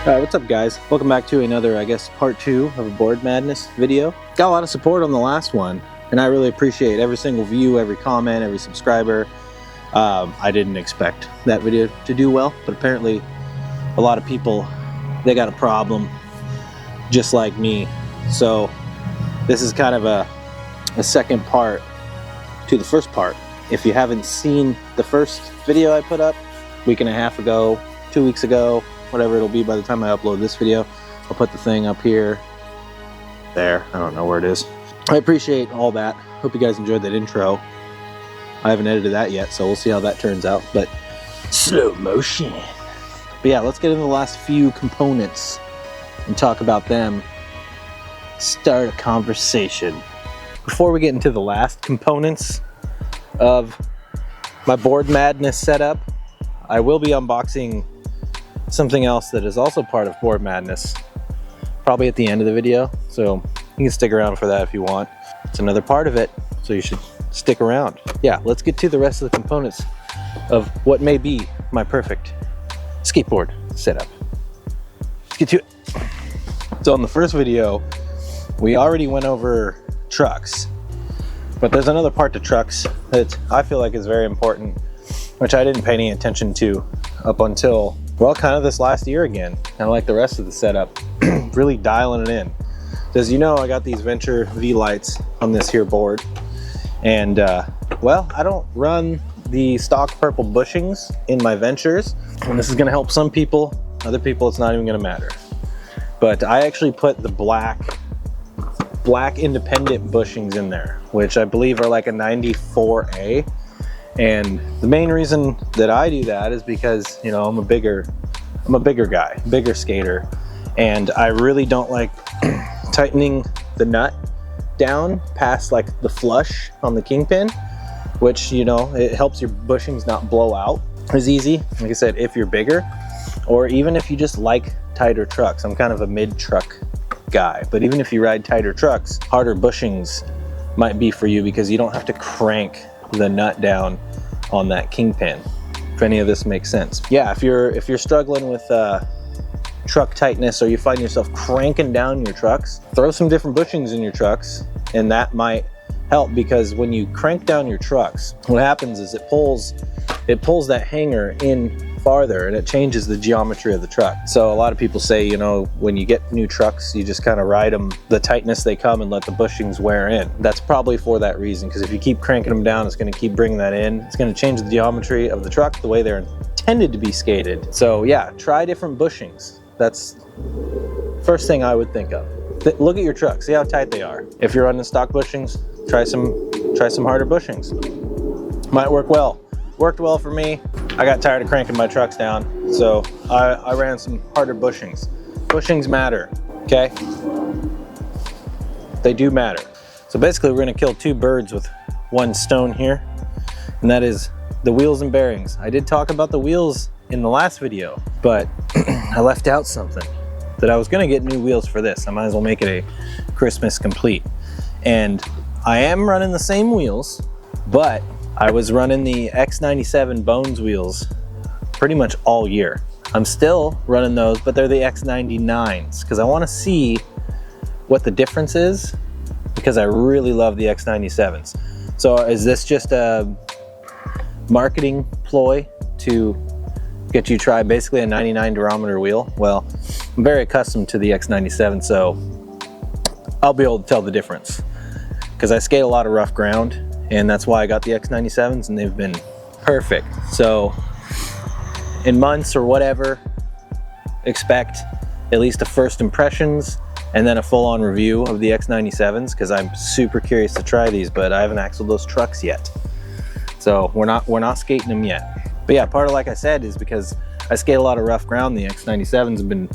Alright, what's up guys? Welcome back to another, I guess, part 2 of a Board Madness video. Got a lot of support on the last one, and I really appreciate every single view, every comment, every subscriber. I didn't expect that video to do well, but apparently a lot of people, they got a problem just like me. So this is kind of a second part to the first part. If you haven't seen the first video I put up a week and a half ago, 2 weeks ago, whatever it'll be by the time I upload this video, I'll put the thing up here, there, I don't know where it is. I appreciate all that. Hope you guys enjoyed that intro. I haven't edited that yet, so we'll see how that turns out, but slow motion. But yeah, let's get into the last few components and talk about them. Start a conversation. Before we get into the last components of my Board Madness setup, I will be unboxing something else that is also part of Board Madness, probably at the end of the video, so you can stick around for that if you want. It's another part of it, so you should stick around. Yeah, let's get to the rest of the components of what may be my perfect skateboard setup. Let's get to it. So in the first video, we already went over trucks, but there's another part to trucks that I feel like is very important, which I didn't pay any attention to up until, well, kind of this last year again. Kind of like the rest of the setup, really dialing it in. As you know, I got these Venture V lights on this here board, and well, I don't run the stock purple bushings in my Ventures, and this is gonna help some people. Other people, it's not even gonna matter. But I actually put the black independent bushings in there, which I believe are like a 94A. And the main reason that I do that is because, you know, I'm a bigger guy, bigger skater, and I really don't like tightening the nut down past like the flush on the kingpin, which, you know, it helps your bushings not blow out as easy. Like I said, if you're bigger, or even if you just like tighter trucks. I'm kind of a mid-truck guy, but even if you ride tighter trucks, harder bushings might be for you because you don't have to crank the nut down on that kingpin, if any of this makes sense. Yeah, if you're struggling with truck tightness, or you find yourself cranking down your trucks, throw some different bushings in your trucks, and that might help, because when you crank down your trucks, what happens is it pulls that hanger in farther, and it changes the geometry of the truck. So a lot of people say, you know, when you get new trucks, you just kind of ride them the tightness they come and let the bushings wear in. That's probably for that reason, because if you keep cranking them down, it's going to keep bringing that in. It's going to change the geometry of the truck, the way they're intended to be skated. So yeah, try different bushings. That's first thing I would think of. Look at your truck, see how tight they are. If you're running stock bushings, try some harder bushings. Might work well. Worked well for me. I got tired of cranking my trucks down, so I ran some harder bushings. Bushings matter, okay? They do matter. So basically, we're gonna kill two birds with one stone here, and that is the wheels and bearings. I did talk about the wheels in the last video, but I left out something, that I was gonna get new wheels for this. I might as well make it a Christmas complete. And I am running the same wheels, but I was running the X97 Bones wheels pretty much all year. I'm still running those, but they're the X99s, because I want to see what the difference is, because I really love the X97s. So is this just a marketing ploy to get you to try basically a 99 durometer wheel? Well, I'm very accustomed to the X97, so I'll be able to tell the difference, because I skate a lot of rough ground, and that's why I got the X97s, and they've been perfect. So in months or whatever, expect at least a first impressions and then a full-on review of the X97s, because I'm super curious to try these, but I haven't axled those trucks yet. So we're not skating them yet. But yeah, part of, like I said, is because I skate a lot of rough ground. The X97s have been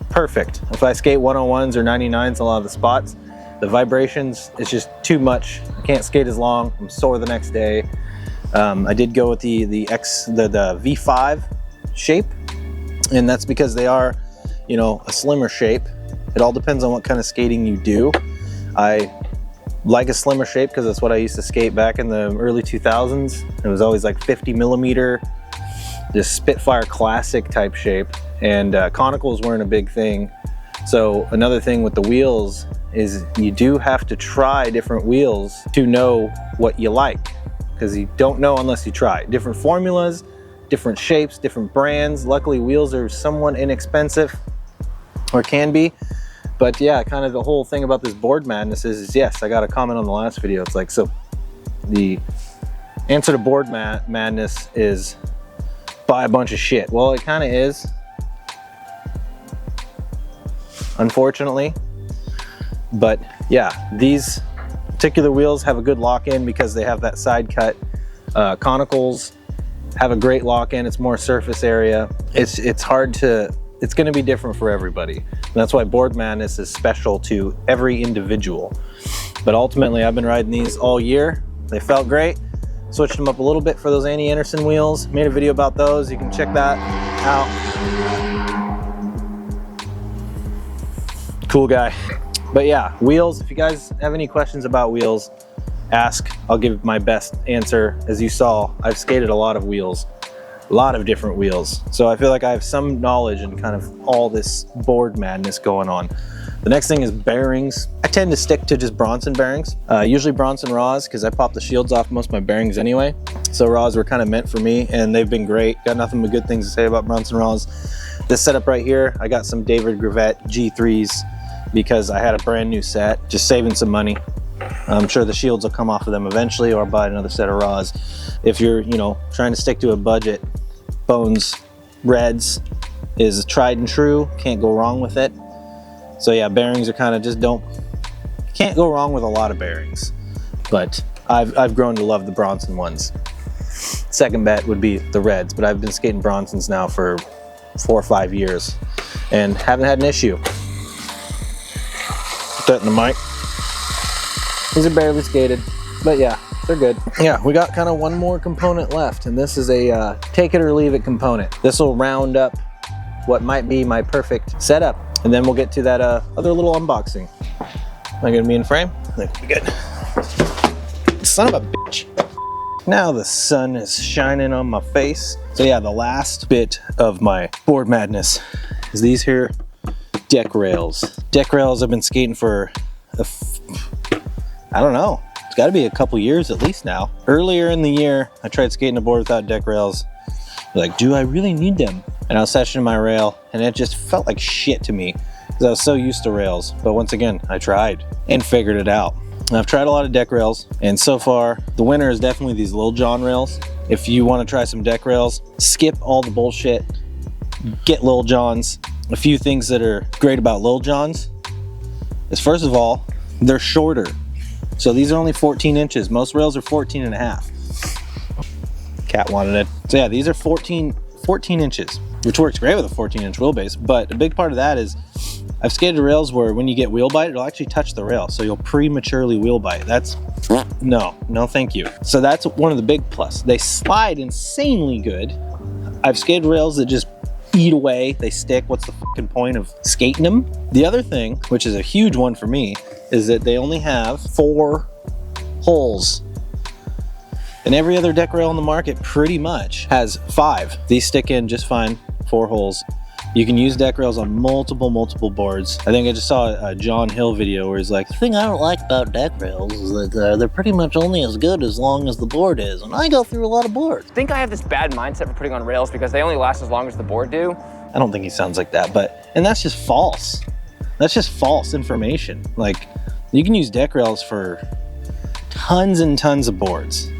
perfect. If I skate 101s or 99s a lot of the spots, the vibrations, it's just too much. I can't skate as long. I'm sore the next day. I did go with the V5 shape, and that's because they are, you know, a slimmer shape. It all depends on what kind of skating you do. I like a slimmer shape because that's what I used to skate back in the early 2000s. It was always like 50 millimeter, this Spitfire classic type shape, and conicals weren't a big thing. So another thing with the wheels is you do have to try different wheels to know what you like, because you don't know unless you try. Different formulas, different shapes, different brands. Luckily, wheels are somewhat inexpensive, or can be. But yeah, kind of the whole thing about this board madness is yes, I got a comment on the last video. It's like, so the answer to board madness is buy a bunch of shit. Well, it kind of is, unfortunately. But yeah, these particular wheels have a good lock-in because they have that side cut. Conicals have a great lock-in. It's more surface area. It's hard to, it's going to be different for everybody. And that's why board madness is special to every individual. But ultimately, I've been riding these all year. They felt great. Switched them up a little bit for those Andy Anderson wheels. Made a video about those. You can check that out. Cool guy. But yeah, wheels, if you guys have any questions about wheels, ask. I'll give my best answer. As you saw, I've skated a lot of wheels, a lot of different wheels. So I feel like I have some knowledge in kind of all this board madness going on. The next thing is bearings. I tend to stick to just Bronson bearings, usually Bronson Raws, because I pop the shields off most of my bearings anyway. So Raws were kind of meant for me, and they've been great. Got nothing but good things to say about Bronson Raws. This setup right here, I got some David Gravette G3s because I had a brand new set, just saving some money. I'm sure the shields will come off of them eventually, or I'll buy another set of Raws. If you're, you know, trying to stick to a budget, Bones Reds is tried and true. Can't go wrong with it. So yeah, bearings are kind of just can't go wrong with a lot of bearings. But I've grown to love the Bronson ones. Second bet would be the Reds, but I've been skating Bronsons now for 4 or 5 years and haven't had an issue. Put that in the mic. These are barely skated, but yeah, they're good. Yeah, we got kind of one more component left, and this is a take it or leave it component. This will round up what might be my perfect setup, and then we'll get to that other little unboxing. Am I gonna be in frame? I think we'll be good. Son of a bitch. Now the sun is shining on my face. So yeah, the last bit of my board madness is these here deck rails. Deck rails I've been skating for, I don't know, it's gotta be a couple years at least now. Earlier in the year, I tried skating a board without deck rails. Like, do I really need them? And I was sessioning my rail, and it just felt like shit to me because I was so used to rails. But once again, I tried and figured it out. And I've tried a lot of deck rails, and so far, the winner is definitely these Lil Jon rails. If you want to try some deck rails, skip all the bullshit, get Lil Jons. A few things that are great about Lil Jons is, first of all, they're shorter. So these are only 14 inches. Most rails are 14 and a half. Cat wanted it. So yeah, these are 14 inches, which works great with a 14-inch wheelbase. But a big part of that is I've skated rails where when you get wheel bite, it'll actually touch the rail. So you'll prematurely wheel bite. That's, no thank you. So that's one of the big plus. They slide insanely good. I've skated rails that just eat away, they stick. What's the fucking point of skating them? The other thing, which is a huge one for me, is that they only have 4 holes. And every other deck rail on the market pretty much has 5. These stick in just fine, 4 holes. You can use deck rails on multiple boards. I think I just saw a John Hill video where he's like, the thing I don't like about deck rails is that they're pretty much only as good as long as the board is. And I go through a lot of boards. I think I have this bad mindset for putting on rails because they only last as long as the board do. I don't think he sounds like that, and that's just false. That's just false information. Like, you can use deck rails for tons and tons of boards.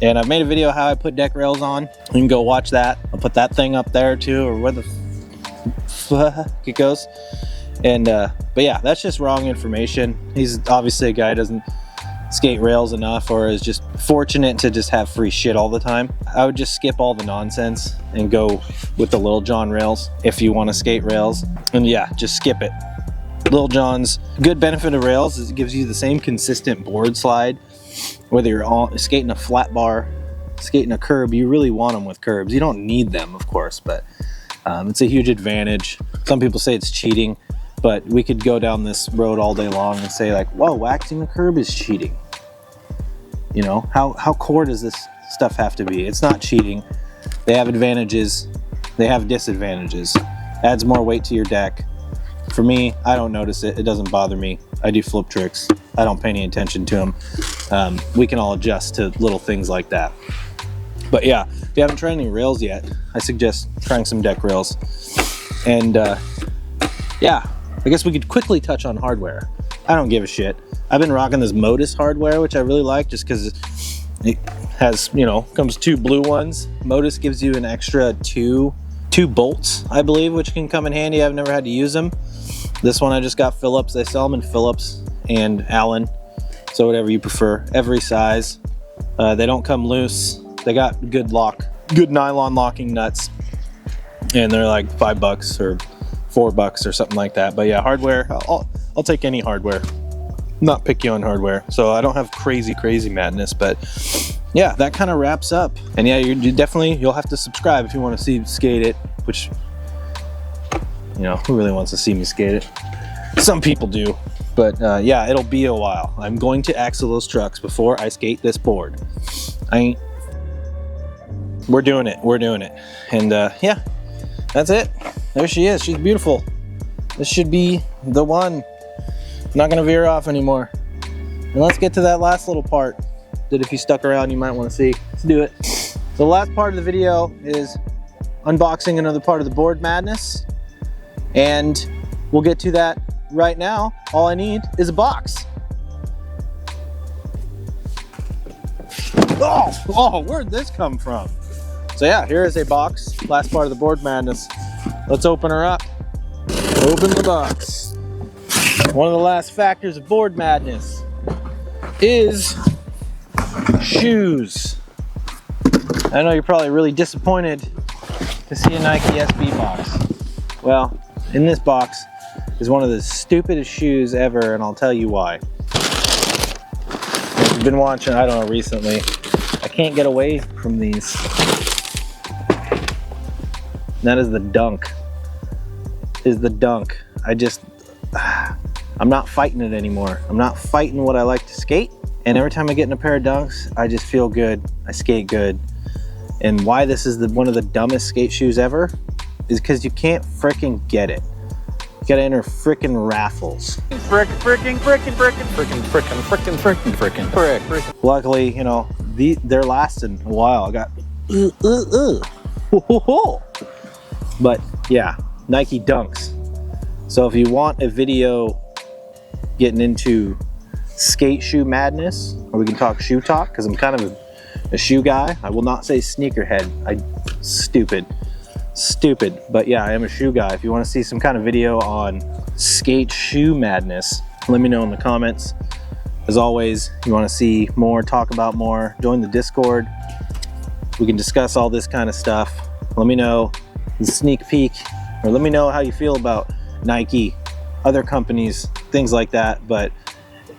And I've made a video how I put deck rails on. You can go watch that. I'll put that thing up there too, or where the fuck it goes. And but yeah, that's just wrong information. He's obviously a guy who doesn't skate rails enough or is just fortunate to just have free shit all the time, I would just skip all the nonsense and go with the Lil Jon rails if you want to skate rails. And yeah, just skip it. Lil Jon's good benefit of rails is it gives you the same consistent board slide. Whether you're skating a flat bar, skating a curb, you really want them with curbs. You don't need them, of course, but it's a huge advantage. Some people say it's cheating, but we could go down this road all day long and say like, whoa, waxing a curb is cheating. You know, how core does this stuff have to be? It's not cheating. They have advantages, they have disadvantages. Adds more weight to your deck. For me, I don't notice it. It doesn't bother me. I do flip tricks. I don't pay any attention to them. We can all adjust to little things like that. But yeah, if you haven't tried any rails yet, I suggest trying some deck rails. And yeah, I guess we could quickly touch on hardware. I don't give a shit. I've been rocking this Modus hardware, which I really like just because it has, you know, comes 2 blue ones. Modus gives you an extra two bolts, I believe, which can come in handy. I've never had to use them. This one I just got Phillips. They sell them in Phillips and Allen, so whatever you prefer. Every size. They don't come loose. They got good nylon locking nuts, and they're like $5 or $4 or something like that. But yeah, hardware. I'll take any hardware. Not picky on hardware, so I don't have crazy madness. But yeah, that kind of wraps up. And yeah, you'll have to subscribe if you want to see skate it, which, you know, who really wants to see me skate it? Some people do. But yeah, it'll be a while. I'm going to axle those trucks before I skate this board. We're doing it. And yeah, that's it. There she is. She's beautiful. This should be the one. I'm not gonna veer off anymore. And let's get to that last little part that if you stuck around, you might want to see. Let's do it. So the last part of the video is unboxing another part of the board madness. And we'll get to that right now. All I need is a box. Oh, where'd this come from? So yeah, here is a box. Last part of the board madness. Let's open her up. Open the box. One of the last factors of board madness is shoes. I know you're probably really disappointed to see a Nike SB box. Well, in this box is one of the stupidest shoes ever, and I'll tell you why. If you've been watching, I don't know, recently, I can't get away from these. And that is the Dunk. I'm not fighting it anymore. I'm not fighting what I like to skate. And every time I get in a pair of Dunks, I just feel good. I skate good. And why this is one of the dumbest skate shoes ever is because you can't frickin' get it. You gotta enter frickin' raffles. Luckily, you know, they're lasting a while. I got But yeah, Nike Dunks. So if you want a video getting into skate shoe madness, or we can talk shoe talk, because I'm kind of a shoe guy. I will not say sneakerhead. Stupid. But yeah, I am a shoe guy. If you want to see some kind of video on skate shoe madness, let me know in the comments. As always, you want to see more, talk about more, join the Discord. We can discuss all this kind of stuff. Let me know, sneak peek, or let me know how you feel about Nike, other companies, things like that. But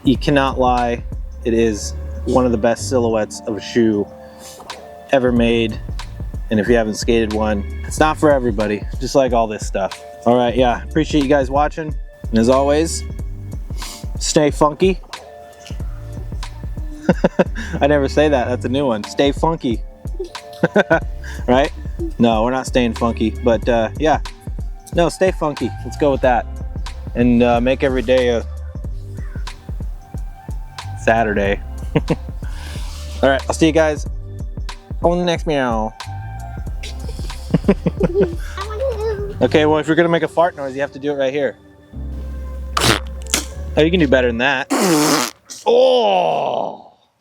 you cannot lie, it is one of the best silhouettes of a shoe ever made. And if you haven't skated one, it's not for everybody, just like all this stuff. All right, yeah, appreciate you guys watching. And as always, stay funky. I never say that, that's a new one. Stay funky. Right? No, we're not staying funky, but yeah. No, stay funky. Let's go with that. And make every day a Saturday. All right, I'll see you guys on the next meow. Okay, well, if you're gonna make a fart noise, you have to do it right here. Oh, you can do better than that. Oh!